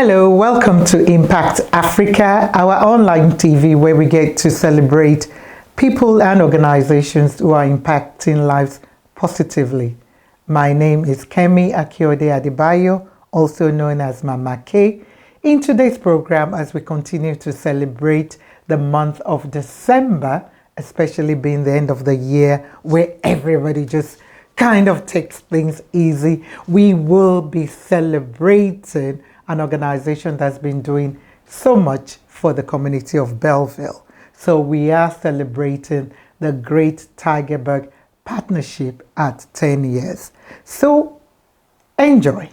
Hello, welcome to Impact Africa, our online TV where we get to celebrate people and organizations who are impacting lives positively. My name is Kemi Akiode Adebayo, also known as Mama K. In today's program, as we continue to celebrate the month of December, especially being the end of the year where everybody just kind of takes things easy, we will be celebrating an organization that's been doing so much for the community of Bellville. So we are celebrating the great Tygerberg partnership at 10 years. So enjoy.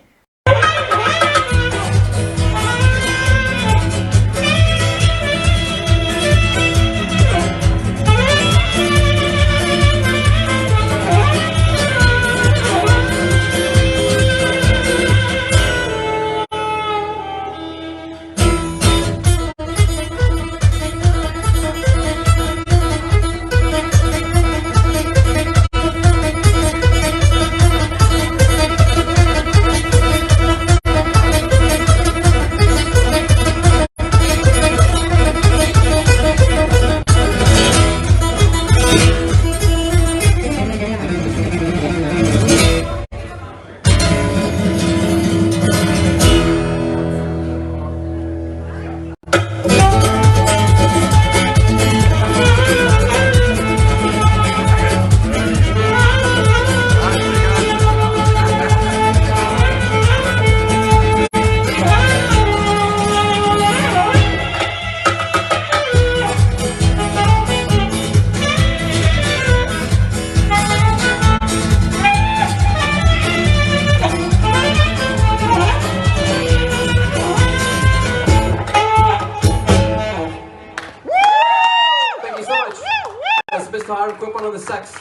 On the sax.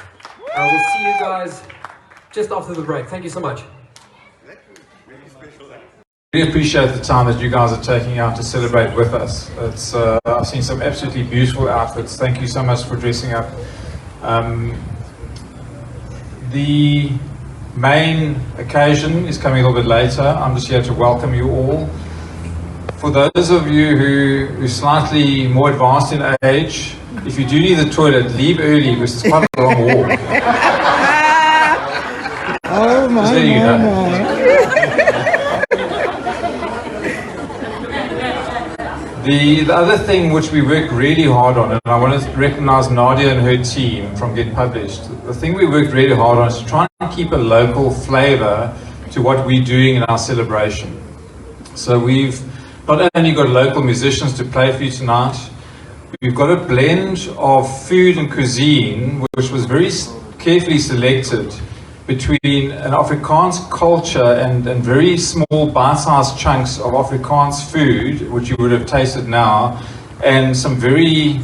We'll see you guys just after the break. Thank you so much. Really appreciate the time that you guys are taking out to celebrate with us. It's I've seen some absolutely beautiful outfits. Thank you so much for dressing up. The main occasion is coming a little bit later. I'm just here to welcome you all. For those of you who are slightly more advanced in age, if you do need the toilet, leave early because it's quite a long walk. Oh my, you know. The other thing which we work really hard on, and I want to recognize Nadia and her team from Get Published, the thing we worked really hard on is to try and keep a local flavor to what we're doing in our celebration. So we've not only got local musicians to play for you tonight, we've got a blend of food and cuisine which was very carefully selected between an Afrikaans culture and very small bite-sized chunks of Afrikaans food, which you would have tasted now, and some very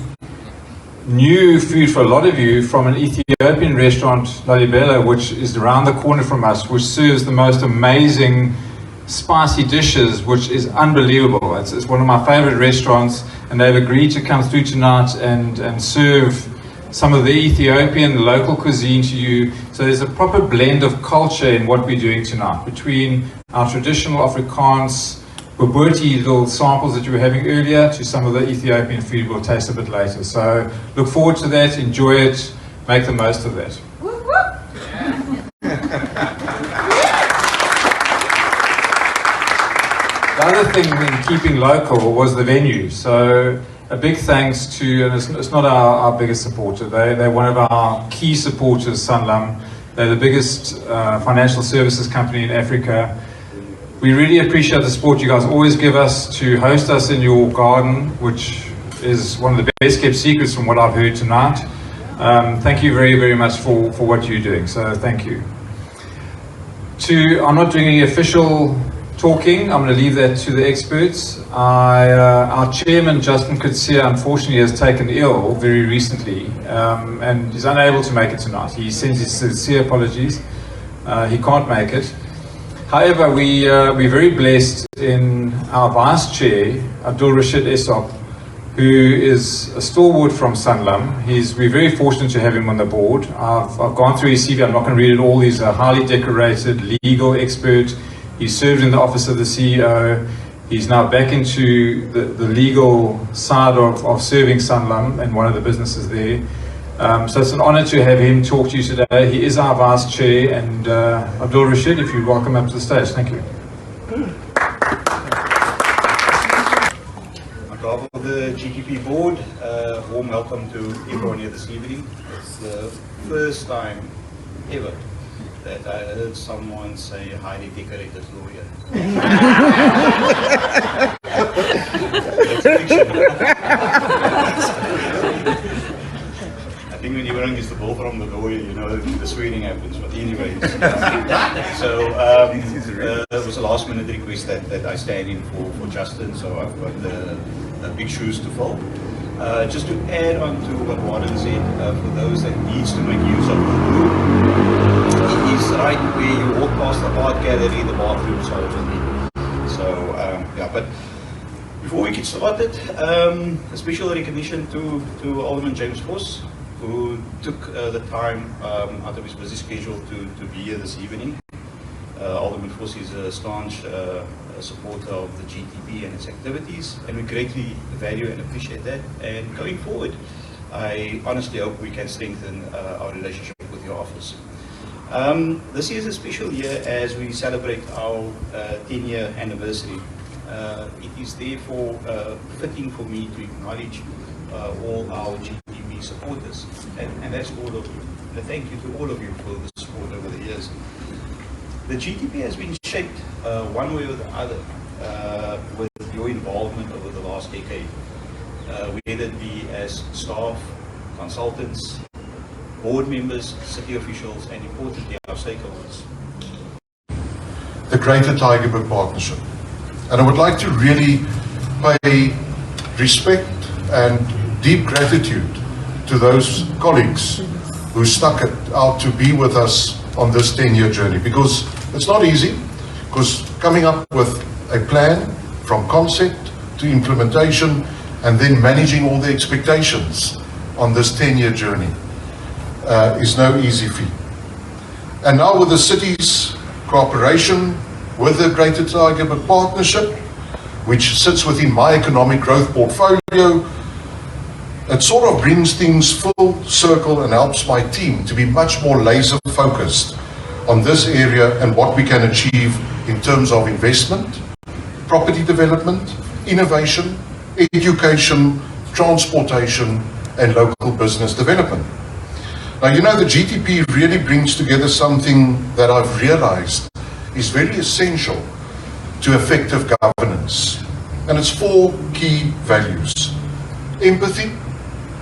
new food for a lot of you from an Ethiopian restaurant, Lalibela, which is around the corner from us, which serves the most amazing spicy dishes, which is unbelievable. It's one of my favorite restaurants, and they've agreed to come through tonight and serve some of the Ethiopian local cuisine to you. So there's a proper blend of culture in what we're doing tonight, between our traditional Afrikaans Bobotie little samples that you were having earlier to some of the Ethiopian food we'll taste a bit later. So look forward to that, enjoy it, make the most of that. The other thing in keeping local was the venue. So a big thanks to, and it's not our biggest supporter, they're one of our key supporters, Sanlam. They're the biggest financial services company in Africa. We really appreciate the support you guys always give us to host us in your garden, which is one of the best kept secrets from what I've heard tonight. Thank you very, very much for what you're doing. So thank you. I'm not doing any official talking. I'm going to leave that to the experts. Our chairman, Justin Kutsia, unfortunately has taken ill very recently and is unable to make it tonight. He sends his sincere apologies. He can't make it. However, we're very blessed in our vice chair, Abdul Rashid Esop, who is a stalwart from Sanlam. We're very fortunate to have him on the board. I've gone through his CV. I'm not going to read it all. He's a highly decorated legal expert. He served in the office of the CEO. He's now back into the legal side of serving Sanlam and one of the businesses there. So it's an honor to have him talk to you today. He is our Vice Chair, and Abdul Rashid, if you'd welcome up to the stage. Thank you. On behalf of the GTP board, warm welcome to everyone here this evening. It's the first time ever that I heard someone say highly decorated lawyer. That's fiction. I think when everyone gets the ball from the lawyer, you know, the swearing happens. But anyways, it was a last minute request that I stand in for Justin, so I've got big shoes to fill. Just to add on to what Warren said, for those that needs to make use of the room, it is right where you walk past the art gallery, the bathrooms are over there. So, yeah, but before we get started, a special recognition to Alderman James Voss, who took the time out of his busy schedule to be here this evening. Alderman Voss is a staunch supporter of the GTP and its activities, and we greatly value and appreciate that. And going forward, I honestly hope we can strengthen our relationship with your office. This is a special year as we celebrate our 10-year anniversary. It is therefore fitting for me to acknowledge all our GTP supporters, and that's all of you. And thank you to all of you for the support over the years. The GTP has been shaped one way or the other with your involvement over the last decade, whether it be as staff, consultants, board members, city officials, and importantly our stakeholders. The Greater Tygerberg Partnership. And I would like to really pay respect and deep gratitude to those colleagues who stuck it out to be with us on this 10-year journey, because it's not easy, because coming up with a plan from concept to implementation and then managing all the expectations on this 10-year journey is no easy feat. And now with the city's cooperation with the Greater Tygerberg Partnership, which sits within my economic growth portfolio, it sort of brings things full circle and helps my team to be much more laser focused on this area and what we can achieve in terms of investment, property development, innovation, education, transportation, and local business development. Now, you know, the GTP really brings together something that I've realized is very essential to effective governance. And it's 4 key values: empathy,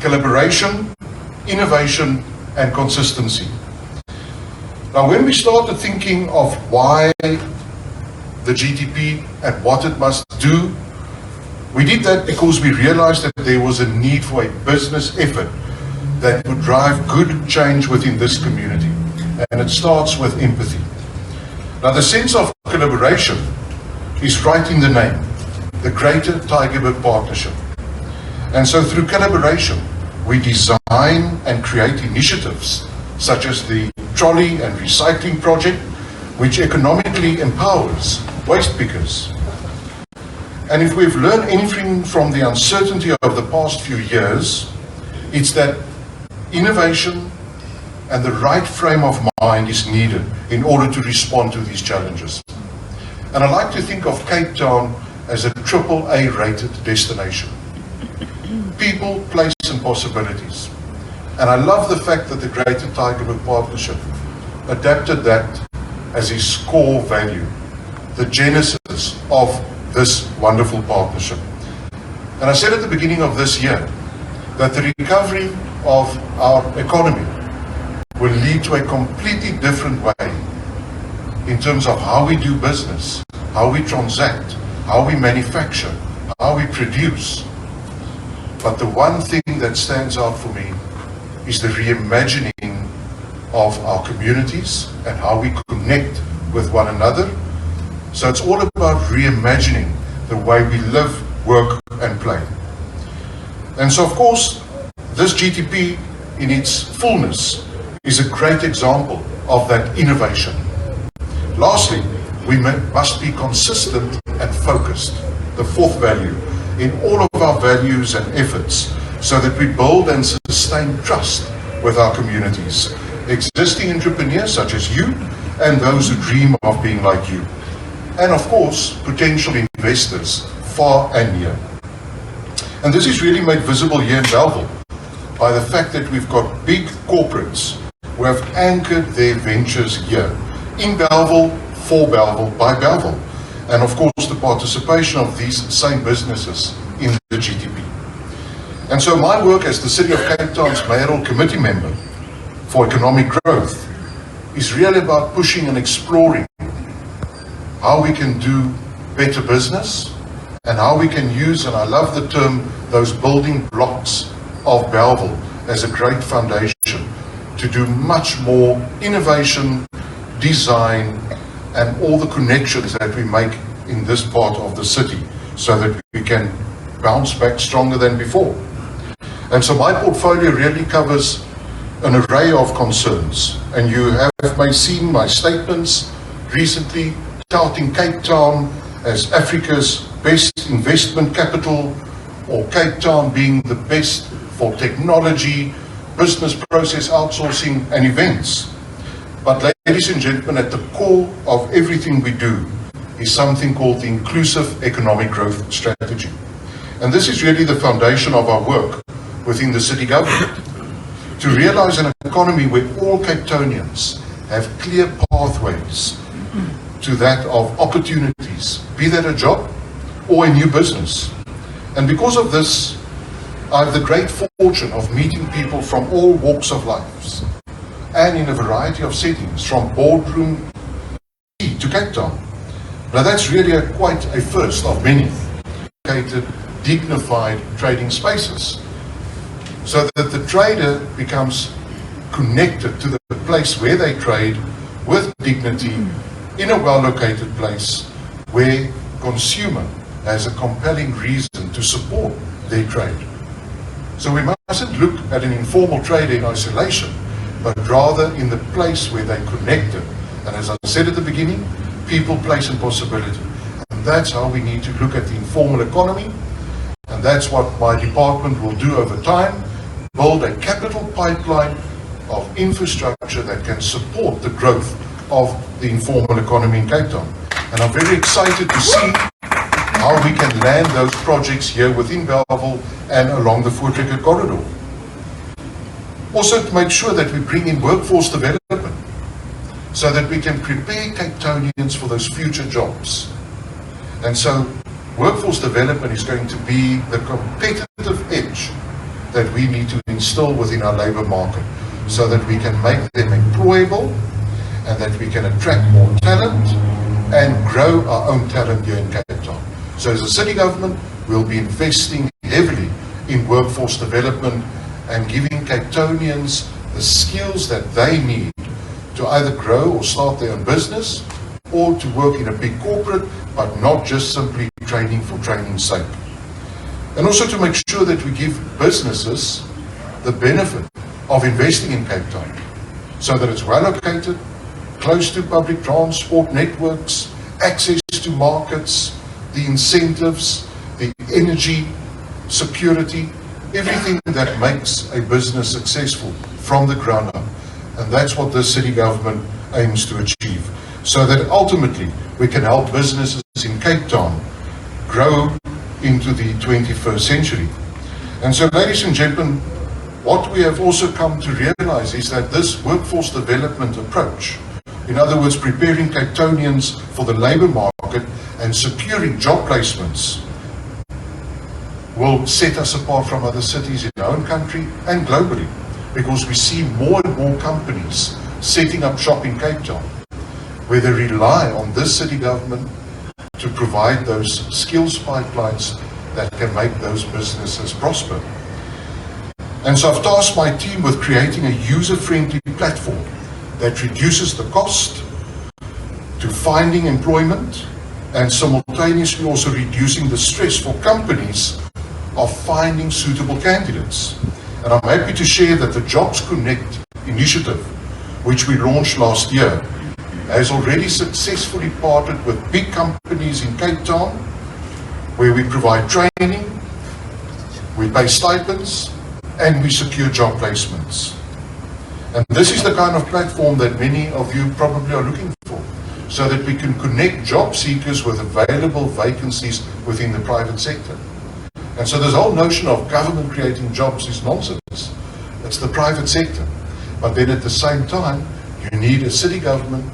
collaboration, innovation, and consistency. Now, when we started thinking of why the GTP and what it must do, we did that because we realized that there was a need for a business effort that would drive good change within this community. And it starts with empathy. Now, the sense of collaboration is right in the name, the Greater Tygerberg Partnership. And so through collaboration, we design and create initiatives such as the trolley and recycling project, which economically empowers waste pickers. And if we've learned anything from the uncertainty of the past few years, it's that innovation and the right frame of mind is needed in order to respond to these challenges. And I like to think of Cape Town as a AAA rated destination. People, place and possibilities. And I love the fact that the Greater Tygerberg Partnership adapted that as its core value, the genesis of this wonderful partnership. And I said at the beginning of this year that the recovery of our economy will lead to a completely different way in terms of how we do business, how we transact, how we manufacture, how we produce. But the one thing that stands out for me is the reimagining of our communities and how we connect with one another. So it's all about reimagining the way we live, work and play. And so of course, this GTP in its fullness is a great example of that innovation. Lastly, we must be consistent and focused. the fourth value, in all of our values and efforts, so that we build and sustain trust with our communities, existing entrepreneurs such as you and those who dream of being like you, and of course potential investors far and near. And this is really made visible here in Bellville by the fact that we've got big corporates who have anchored their ventures here in Bellville, for Bellville, by Bellville, and of course the participation of these same businesses in the GTP. And so my work as the City of Cape Town's Mayoral Committee member for economic growth is really about pushing and exploring how we can do better business and how we can use, and I love the term, those building blocks of Bellville as a great foundation to do much more innovation, design, and all the connections that we make in this part of the city so that we can bounce back stronger than before. And so my portfolio really covers an array of concerns, and you have may seen my statements recently touting Cape Town as Africa's best investment capital, or Cape Town being the best for technology, business process outsourcing and events. But ladies and gentlemen, at the core of everything we do is something called the Inclusive Economic Growth Strategy. And this is really the foundation of our work within the city government, to realize an economy where all Cape Townians have clear pathways to that of opportunities, be that a job or a new business. And because of this, I have the great fortune of meeting people from all walks of life and in a variety of settings, from boardroom to Cape Town. Now that's really quite a first of many dignified trading spaces, so that the trader becomes connected to the place where they trade with dignity in a well-located place where consumer has a compelling reason to support their trade. So we mustn't look at an informal trader in isolation, but rather in the place where they're connected. And as I said at the beginning, people, place and possibility. And that's how we need to look at the informal economy. And that's what my department will do over time, build a capital pipeline of infrastructure that can support the growth of the informal economy in Cape Town. And I'm very excited to see how we can land those projects here within Bellville and along the Voortrekker corridor. Also to make sure that we bring in workforce development so that we can prepare Cape Townians for those future jobs. And so workforce development is going to be the competitive edge that we need to instill within our labour market so that we can make them employable and that we can attract more talent and grow our own talent here in Cape Town. So as a city government, we'll be investing heavily in workforce development and giving Cape Townians the skills that they need to either grow or start their own business or to work in a big corporate, but not just simply training for training's sake. And also to make sure that we give businesses the benefit of investing in Cape Town so that it's well located, close to public transport networks, access to markets, the incentives, the energy, security, everything that makes a business successful from the ground up. And that's what this city government aims to achieve, so that ultimately we can help businesses in Cape Town grow into the 21st century. And so, ladies and gentlemen, what we have also come to realize is that this workforce development approach, in other words, preparing Cape Townians for the labour market and securing job placements, will set us apart from other cities in our own country and globally, because we see more and more companies setting up shop in Cape Town, where they rely on this city government to provide those skills pipelines that can make those businesses prosper. And so I've tasked my team with creating a user-friendly platform that reduces the cost to finding employment and simultaneously also reducing the stress for companies of finding suitable candidates. And I'm happy to share that the Jobs Connect initiative, which we launched last year, has already successfully partnered with big companies in Cape Town where we provide training, we pay stipends, and we secure job placements. And this is the kind of platform that many of you probably are looking for, so that we can connect job seekers with available vacancies within the private sector. And so this whole notion of government creating jobs is nonsense. It's the private sector. But then at the same time, you need a city government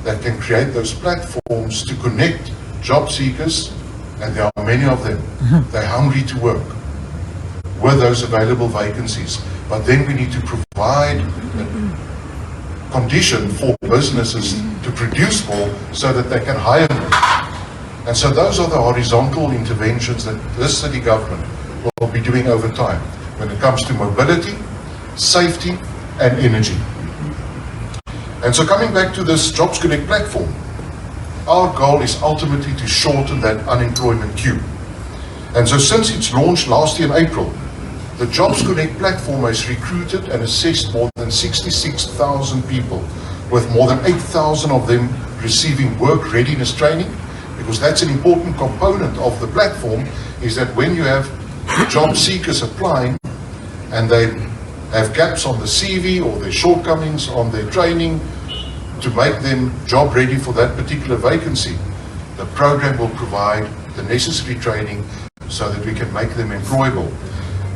that can create those platforms to connect job seekers, and there are many of them. They're hungry to work with those available vacancies. But then we need to provide a condition for businesses to produce more so that they can hire more. And so those are the horizontal interventions that this city government will be doing over time when it comes to mobility, safety, and energy. And so coming back to this Jobs Connect platform, our goal is ultimately to shorten that unemployment queue. And so since its launch last year in April, the Jobs Connect platform has recruited and assessed more than 66,000 people, with more than 8,000 of them receiving work readiness training, because that's an important component of the platform, is that when you have job seekers applying and they have gaps on the CV or their shortcomings on their training to make them job ready for that particular vacancy, the program will provide the necessary training so that we can make them employable.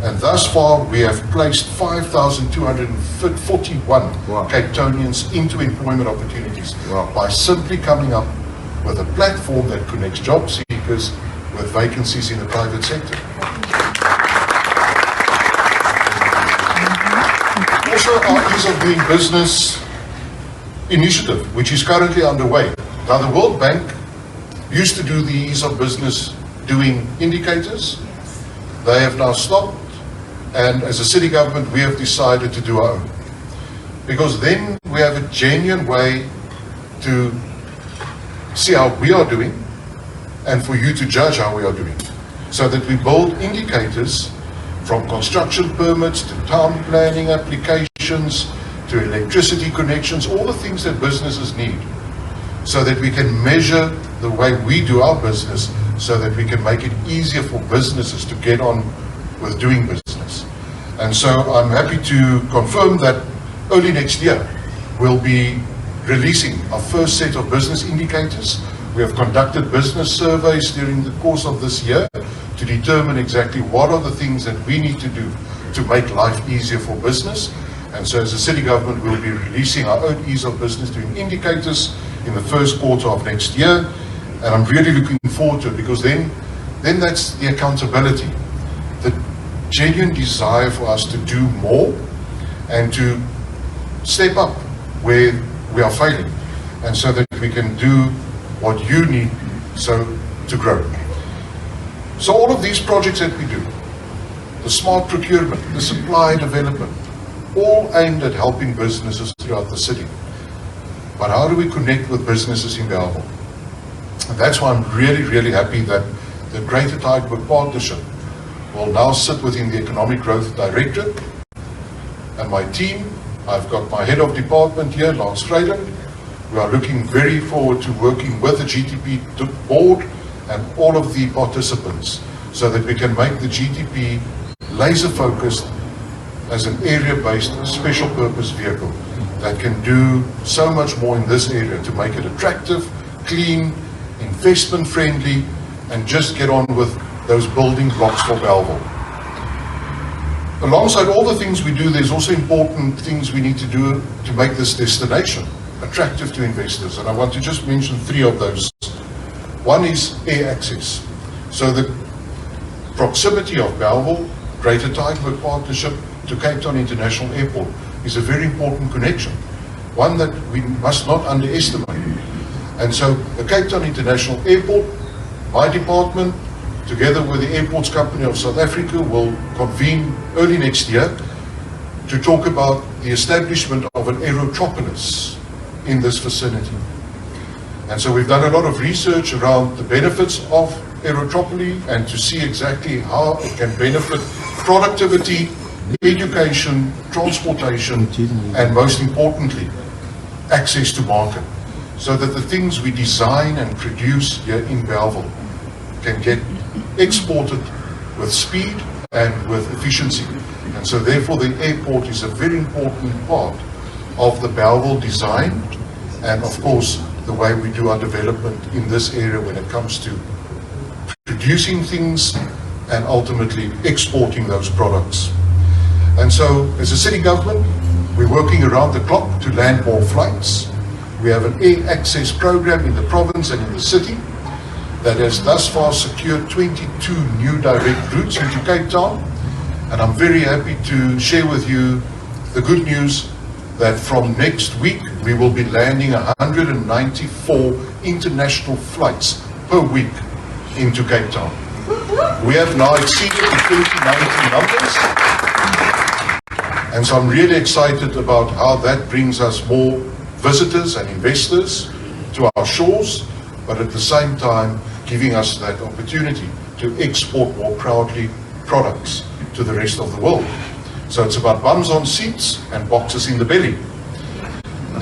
And thus far, we have placed 5,241 Cape Townians into employment opportunities by simply coming up with a platform that connects job seekers with vacancies in the private sector. Also, our Ease of Doing Business initiative, which is currently underway. Now, the World Bank used to do the Ease of Business Doing indicators. They have now stopped. And as a city government, we have decided to do our own. Because then we have a genuine way to see how we are doing and for you to judge how we are doing. So that we build indicators from construction permits to town planning applications to electricity connections, all the things that businesses need. So that we can measure the way we do our business so that we can make it easier for businesses to get on with doing business. And so I'm happy to confirm that early next year we'll be releasing our first set of business indicators. We have conducted business surveys during the course of this year to determine exactly what are the things that we need to do to make life easier for business. And so as a city government, we'll be releasing our own Ease of Business Doing indicators in the first quarter of next year. And I'm really looking forward to it, because then that's the accountability, the genuine desire for us to do more and to step up where we are failing, and so that we can do what you need to grow. So all of these projects that we do, the smart procurement, the supply development, all aimed at helping businesses throughout the city. But how do we connect with businesses in Bellville? And that's why I'm really, really happy that the Greater Tygerberg Partnership will now sit within the Economic Growth Directorate. And my team, I've got my head of department here, Lance Vreeland. We are looking very forward to working with the GTP board and all of the participants so that we can make the GTP laser focused as an area-based special purpose vehicle that can do so much more in this area to make it attractive, clean, investment friendly, and just get on with those building blocks for Bellville. Alongside all the things we do, there's also important things we need to do to make this destination attractive to investors, and I want to just mention three of those. One is air access. So the proximity of Bellville, Greater Tygerberg Partnership to Cape Town International Airport is a very important connection, one that we must not underestimate. And so the Cape Town International Airport, my department, together with the Airports Company of South Africa, will convene early next year to talk about the establishment of an aerotropolis in this vicinity. And so we've done a lot of research around the benefits of aerotropoli and to see exactly how it can benefit productivity, education, transportation, and most importantly, access to market, so that the things we design and produce here in Bellville can get exported with speed and with efficiency. And so therefore the airport is a very important part of the Bellville design and of course the way we do our development in this area when it comes to producing things and ultimately exporting those products. And so as a city government, we're working around the clock to land more flights. We have an air access program in the province and in the city that has thus far secured 22 new direct routes into Cape Town. And I'm very happy to share with you the good news that from next week we will be landing 194 international flights per week into Cape Town. We have now exceeded the 2019 numbers. And so I'm really excited about how that brings us more visitors and investors to our shores, but at the same time giving us that opportunity to export more proudly products to the rest of the world. So it's about bums on seats and boxes in the belly.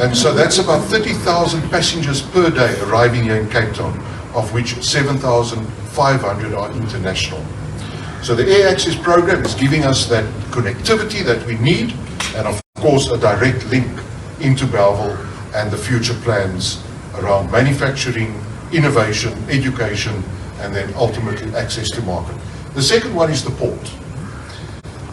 And so that's about 30,000 passengers per day arriving here in Cape Town, of which 7,500 are international. So the air access program is giving us that connectivity that we need, and of course a direct link into Bellville and the future plans around manufacturing, innovation, education, and then ultimately access to market. The second one is the port.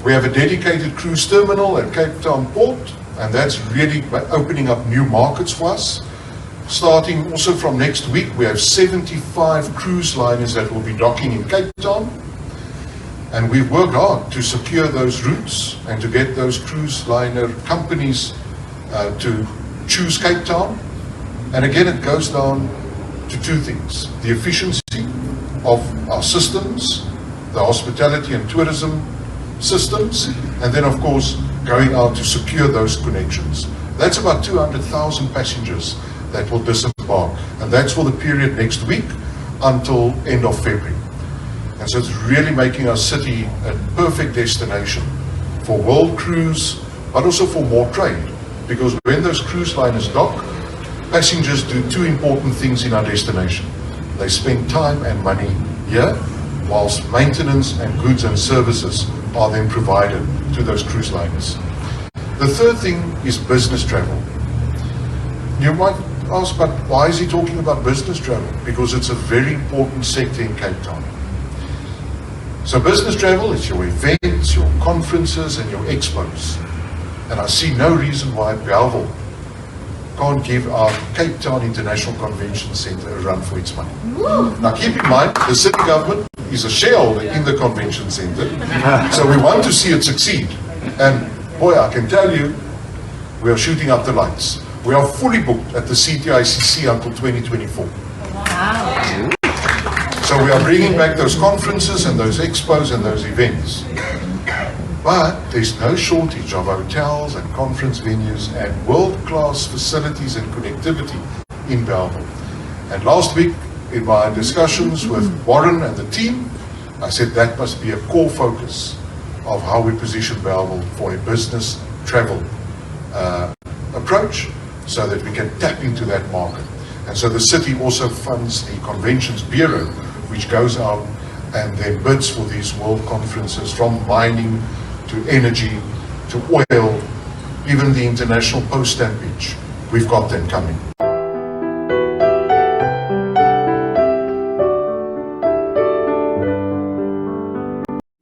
We have a dedicated cruise terminal at Cape Town Port, and that's really opening up new markets for us. Starting also from next week, we have 75 cruise liners that will be docking in Cape Town. And we've worked hard to secure those routes and to get those cruise liner companies to choose Cape Town. And again, it goes down to two things: the efficiency of our systems, the hospitality and tourism systems, and then of course going out to secure those connections. That's about 200,000 passengers that will disembark, and that's for the period next week until end of February. And so it's really making our city a perfect destination for world cruise, but also for more trade, because when those cruise liners dock, passengers do two important things in our destination. They spend time and money here, whilst maintenance and goods and services are then provided to those cruise liners. The third thing is business travel. You might ask, but why is he talking about business travel? Because it's a very important sector in Cape Town. So business travel is your events, your conferences, and your expos. And I see no reason why Bellville can't give our Cape Town International Convention Centre a run for its money. Now keep in mind, the city government is a shareholder in the convention centre, so we want to see it succeed. And boy, I can tell you, we are shooting up the lights. We are fully booked at the CTICC until 2024. Wow. So we are bringing back those conferences and those expos and those events. But there's no shortage of hotels and conference venues and world-class facilities and connectivity in Bellville. And last week, in my discussions with Warren and the team, I said that must be a core focus of how we position Bellville for a business travel approach, so that we can tap into that market. And so the city also funds the Conventions Bureau, which goes out and then bids for these world conferences, from mining to energy to oil, even the international post-stampage. We've got them coming.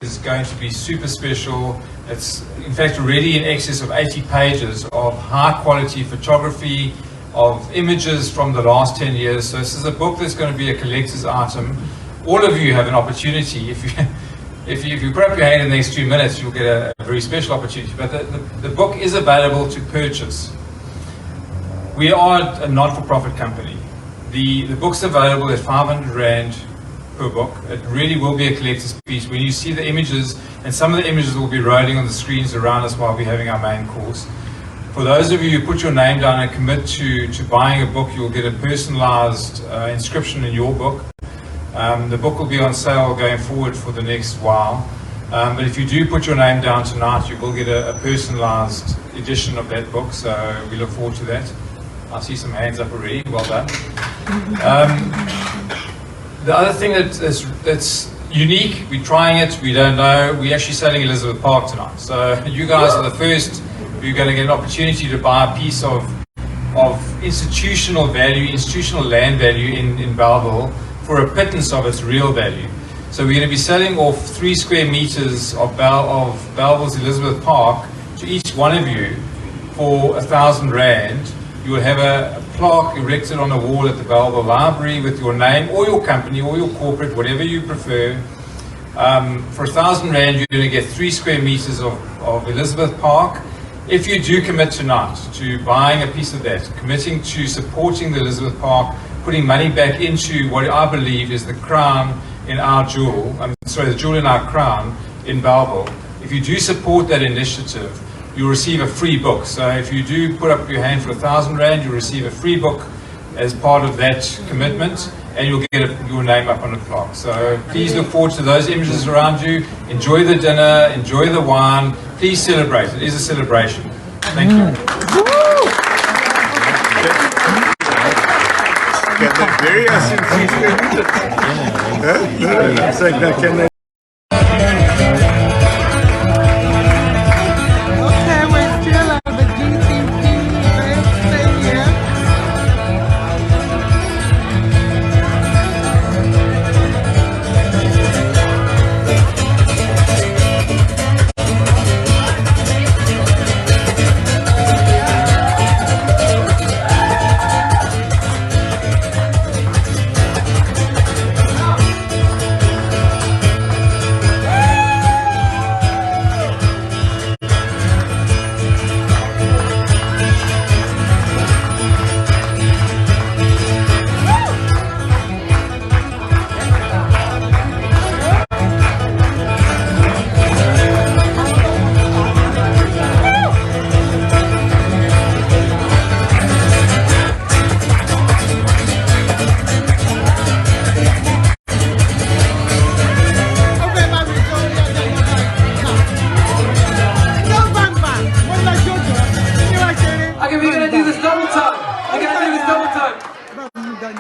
It's going to be super special. It's in fact already in excess of 80 pages of high quality photography, of images from the last 10 years. So this is a book that's going to be a collector's item. All of you have an opportunity. If you put up your hand in the next 2 minutes, you'll get a very special opportunity. But the book is available to purchase. We are a not-for-profit company. The book's available at 500 Rand per book. It really will be a collector's piece. When you see the images, and some of the images will be rolling on the screens around us while we're having our main course. For those of you who put your name down and commit to buying a book, you'll get a personalized inscription in your book. The book will be on sale going forward for the next while. But if you do put your name down tonight, you will get a personalized edition of that book. So we look forward to that. I see some hands up already. Well done. The other thing that's unique. We're trying it. We don't know. We're actually selling Elizabeth Park tonight. So you guys are the first who are going to get an opportunity to buy a piece of institutional value, institutional land value in Bellville for a pittance of its real value. So we're going to be selling off 3 square meters of Bellville's Elizabeth Park to each one of you for R1,000. You will have a plaque erected on the wall at the Bellville Library with your name or your company or your corporate, whatever you prefer. For R1,000, you're going to get 3 square meters of Elizabeth Park. If you do commit tonight to buying a piece of that, committing to supporting the Elizabeth Park, putting money back into what I believe is the crown in our jewel, the jewel in our crown in Bellville. If you do support that initiative, you'll receive a free book. So if you do put up your hand for R1,000, you'll receive a free book as part of that commitment, and you'll get your name up on the plaque. So please look forward to those images around you. Enjoy the dinner, enjoy the wine. Please celebrate. It is a celebration. Thank you. Okay, we're still at the GTP. Stay here.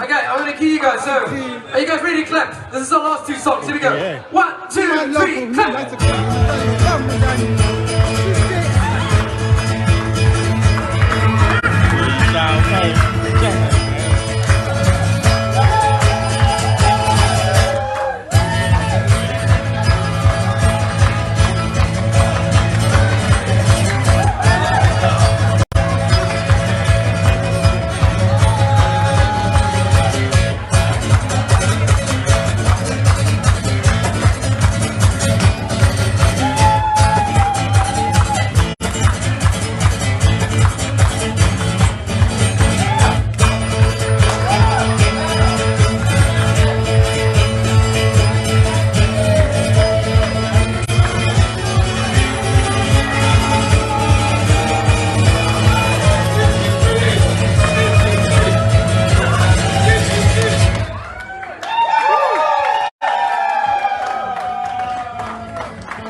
Okay, I'm going to cue you guys. So, are you guys ready to clap? This is our last 2 songs. Here we go. 1, 2, 3, clap!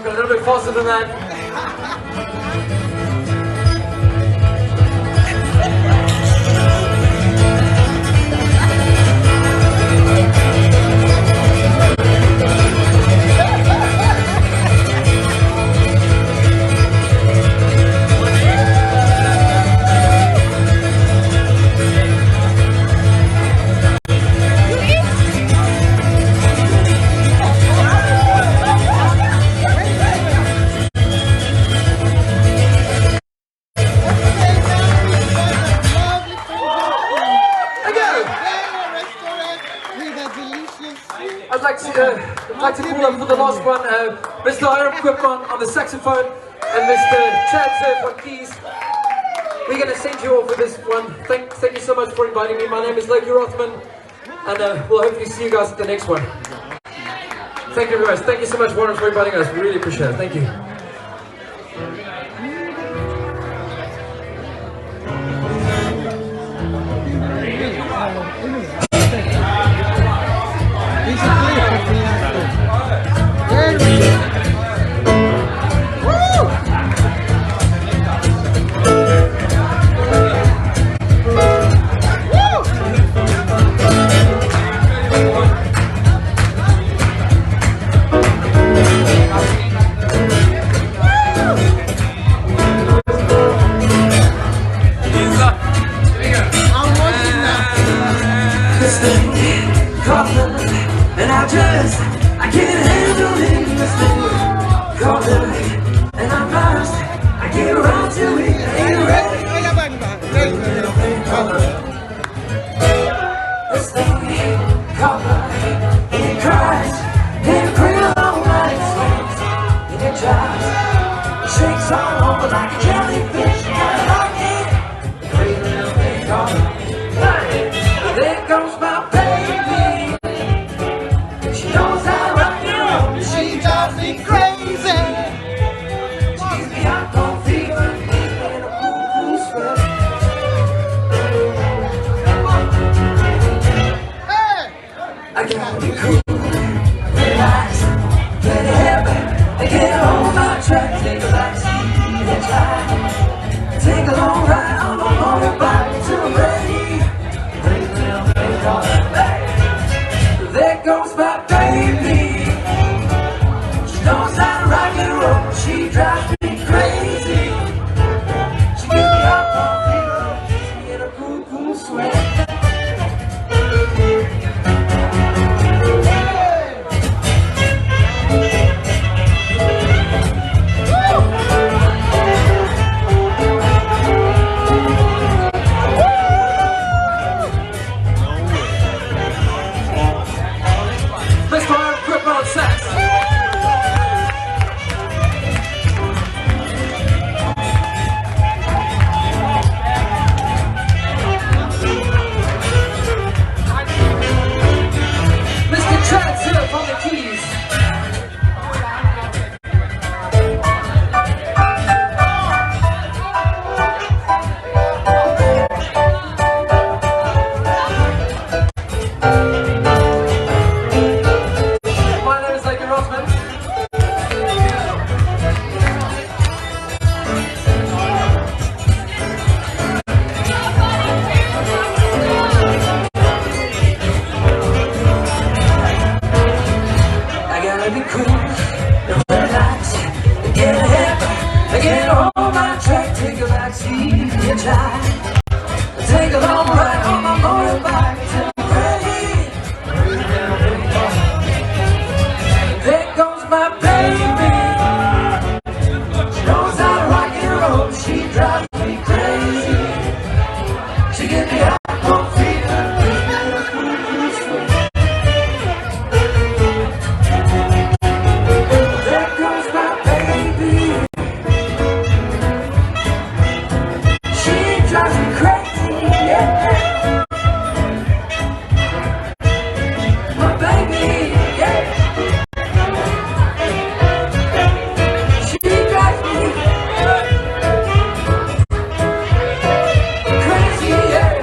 Got a little bit faster than that. I'd like to call up for the last one, Mr. Hiram Quip on the saxophone and Mr. Chad Surf on keys. We're going to send you off with this one. Thank you so much for inviting me. My name is Loki Rothman, and we'll hopefully see you guys at the next one. Thank you very much. Thank you so much, Warren, for inviting us. We really appreciate it. Thank you. eyes. Shakes all over like a jellyfish. I like it. Crazy little thing called it. There goes my baby. She knows how to rock and roll. She drives me crazy. She gives me hot cold fever and a cool, cool sweat. I gotta be cool, relax, get heavy, get on my track, take a back seat and try. Take a long ride on my motorbike till I'm ready. Bring a little thing called a back. There goes my baby. She knows how to rock and roll. She drives me crazy. She gives me hot coffee, gives me in a cool, cool sweat. Take a long ride on my motorbike till I'm ready. There goes my baby. She knows how to rock and roll. She drives me crazy. She gives me hot cold fever. There goes my baby. She drives me crazy, yeah. My baby, yeah. She drives me crazy, yeah.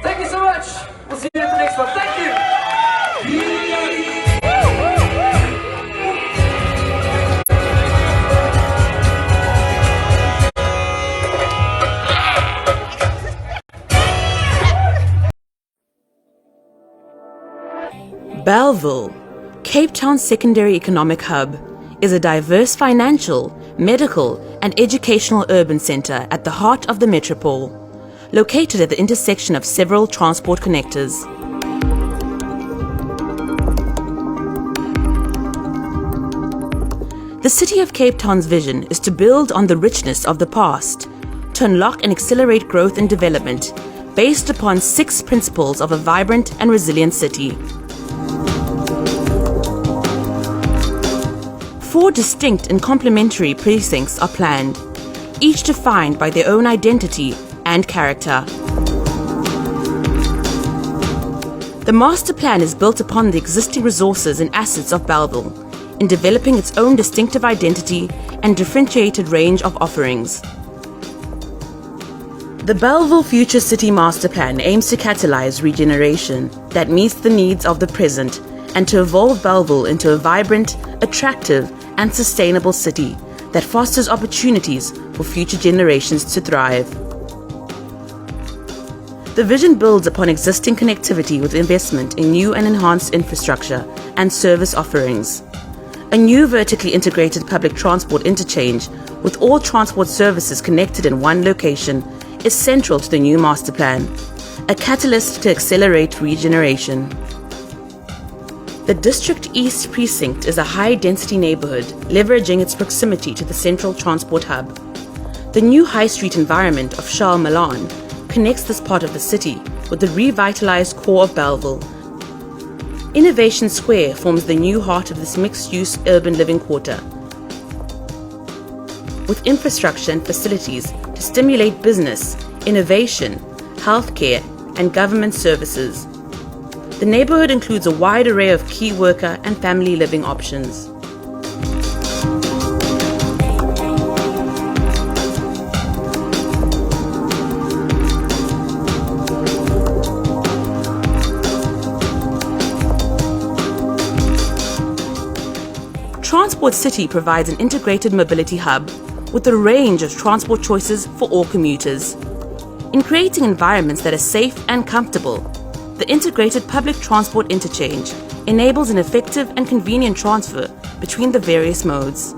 Thank you so much. We'll see you at the next one. Thank you. Bellville, Cape Town's secondary economic hub, is a diverse financial, medical and educational urban centre at the heart of the metropole, located at the intersection of several transport connectors. The City of Cape Town's vision is to build on the richness of the past, to unlock and accelerate growth and development based upon 6 principles of a vibrant and resilient city. 4 distinct and complementary precincts are planned, each defined by their own identity and character. The master plan is built upon the existing resources and assets of Bellville in developing its own distinctive identity and differentiated range of offerings. The Bellville Future City Master Plan aims to catalyze regeneration that meets the needs of the present and to evolve Bellville into a vibrant, attractive, and sustainable city that fosters opportunities for future generations to thrive. The vision builds upon existing connectivity with investment in new and enhanced infrastructure and service offerings. A new vertically integrated public transport interchange with all transport services connected in one location is central to the new master plan, a catalyst to accelerate regeneration. The District East Precinct is a high-density neighbourhood leveraging its proximity to the central transport hub. The new high street environment of Shah Milan connects this part of the city with the revitalised core of Bellville. Innovation Square forms the new heart of this mixed-use urban living quarter, with infrastructure and facilities to stimulate business, innovation, healthcare, and government services. The neighbourhood includes a wide array of key worker and family living options. Transport City provides an integrated mobility hub with a range of transport choices for all commuters. In creating environments that are safe and comfortable, the integrated public transport interchange enables an effective and convenient transfer between the various modes.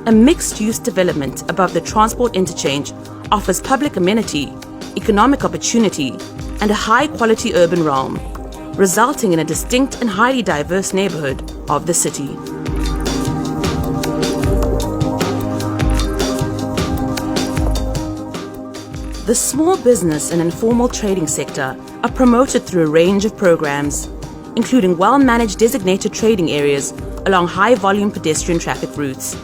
A mixed-use development above the transport interchange offers public amenity, economic opportunity, and a high-quality urban realm, resulting in a distinct and highly diverse neighbourhood of the city. The small business and informal trading sector are promoted through a range of programs, including well-managed designated trading areas along high-volume pedestrian traffic routes,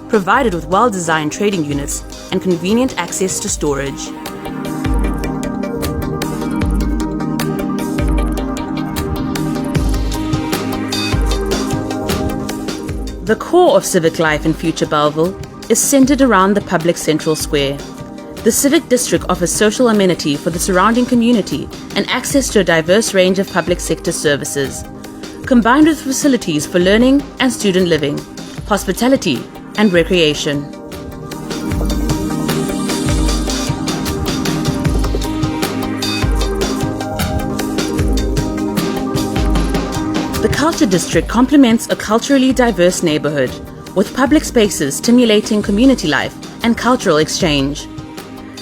provided with well-designed trading units and convenient access to storage. The core of civic life in future Bellville is centered around the public central square. The Civic District offers social amenity for the surrounding community and access to a diverse range of public sector services, combined with facilities for learning and student living, hospitality, and recreation. The Culture District complements a culturally diverse neighbourhood, with public spaces stimulating community life and cultural exchange.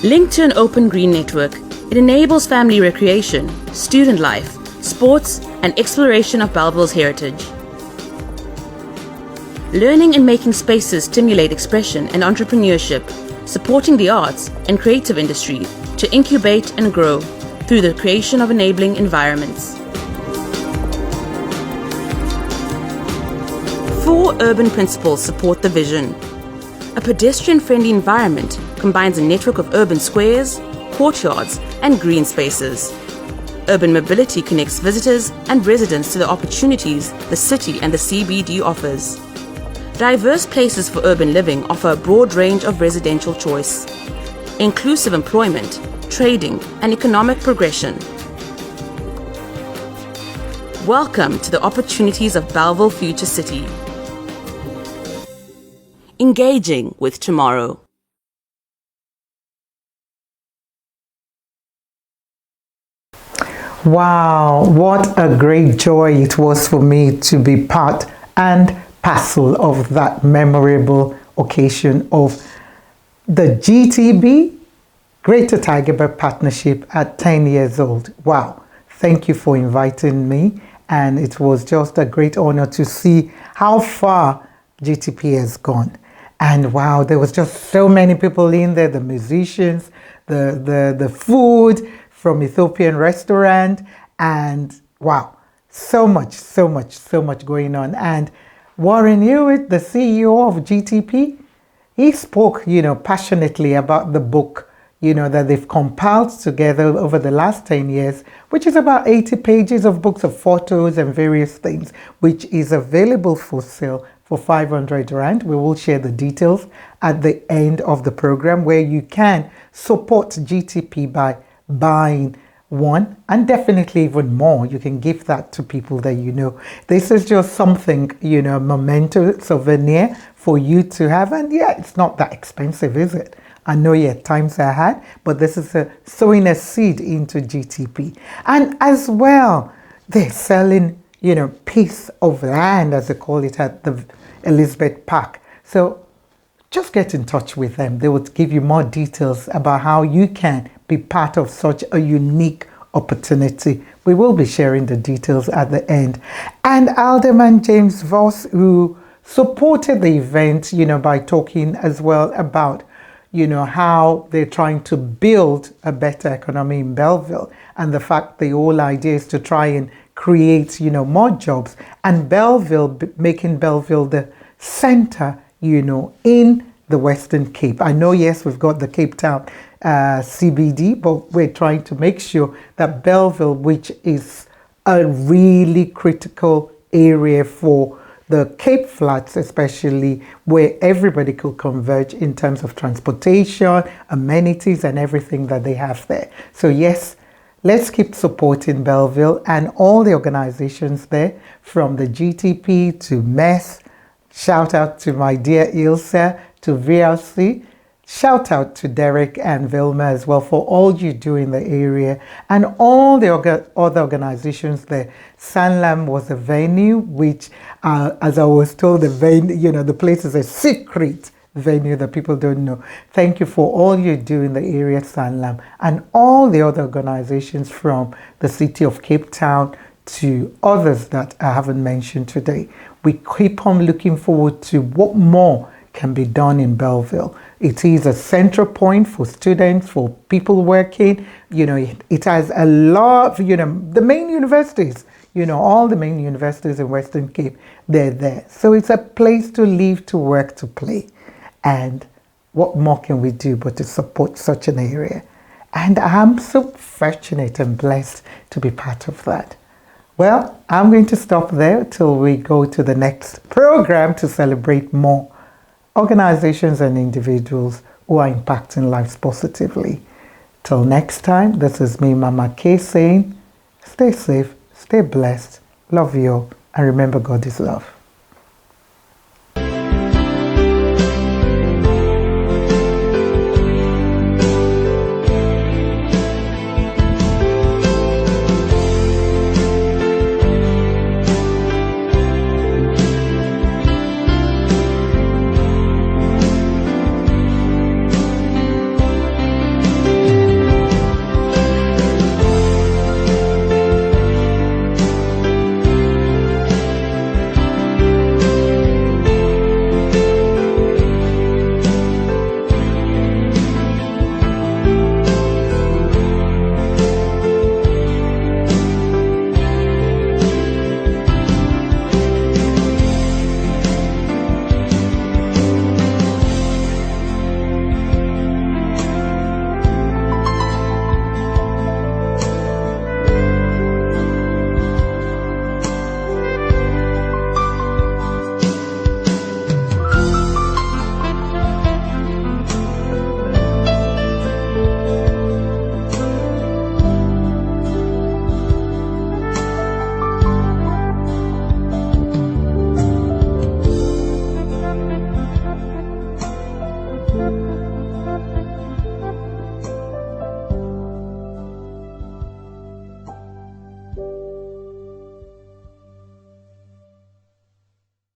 Linked to an open green network, it enables family recreation, student life, sports, and exploration of Bellville's heritage. Learning and making spaces stimulate expression and entrepreneurship, supporting the arts and creative industry to incubate and grow through the creation of enabling environments. 4 urban principles support the vision. A pedestrian-friendly environment combines a network of urban squares, courtyards, and green spaces. Urban mobility connects visitors and residents to the opportunities the city and the CBD offers. Diverse places for urban living offer a broad range of residential choice, inclusive employment, trading, and economic progression. Welcome to the opportunities of Bellville Future City. Engaging with tomorrow. Wow, what a great joy it was for me to be part and parcel of that memorable occasion of the GTB, Greater Tygerberg Partnership at 10 years old. Wow, thank you for inviting me, and it was just a great honor to see how far GTP has gone. And wow, there was just so many people in there, the musicians, the food from Ethiopian restaurant, and wow, so much going on. And Warren Hewitt, the CEO of GTP, he spoke, passionately about the book, that they've compiled together over the last 10 years, which is about 80 pages of books of photos and various things, which is available for sale for 500 Rand. We will share the details at the end of the program, where you can support GTP by buying one, and definitely even more. You can give that to people that you know. This is just something, memento, souvenir for you to have. And yeah, it's not that expensive, is it? I know, yeah, times are hard, but this is sowing a seed into GTP. And as well, they're selling, piece of land, as they call it, at the Elizabeth Park. So just get in touch with them. They will give you more details about how you can be part of such a unique opportunity. We will be sharing the details at the end. And Alderman James Voss, who supported the event, by talking as well about, how they're trying to build a better economy in Bellville, and the fact the whole idea is to try and create, more jobs, and Bellville, making Bellville the center, in the Western Cape. I know, yes, we've got the Cape Town CBD, but we're trying to make sure that Bellville, which is a really critical area for the Cape Flats, especially, where everybody could converge in terms of transportation, amenities, and everything that they have there. So yes, let's keep supporting Bellville and all the organizations there, from the GTP to MES. Shout out to my dear Ilse, to VRC. Shout out to Derek and Vilma as well for all you do in the area, and all the other organizations there. Sanlam was a venue which, as I was told, the venue, the place is a secret venue that people don't know. Thank you for all you do in the area, Sanlam, and all the other organizations from the city of Cape Town to others that I haven't mentioned today. We keep on looking forward to what more can be done in Bellville. It is a central point for students, for people working. It has a lot of, the main universities, all the main universities in Western Cape, they're there. So it's a place to live, to work, to play. And what more can we do but to support such an area? And I'm so fortunate and blessed to be part of that. Well, I'm going to stop there till we go to the next program to celebrate more organizations and individuals who are impacting lives positively. Till next time, this is me, Mama K, saying, stay safe, stay blessed, love you all, and remember, God is love. Thank you.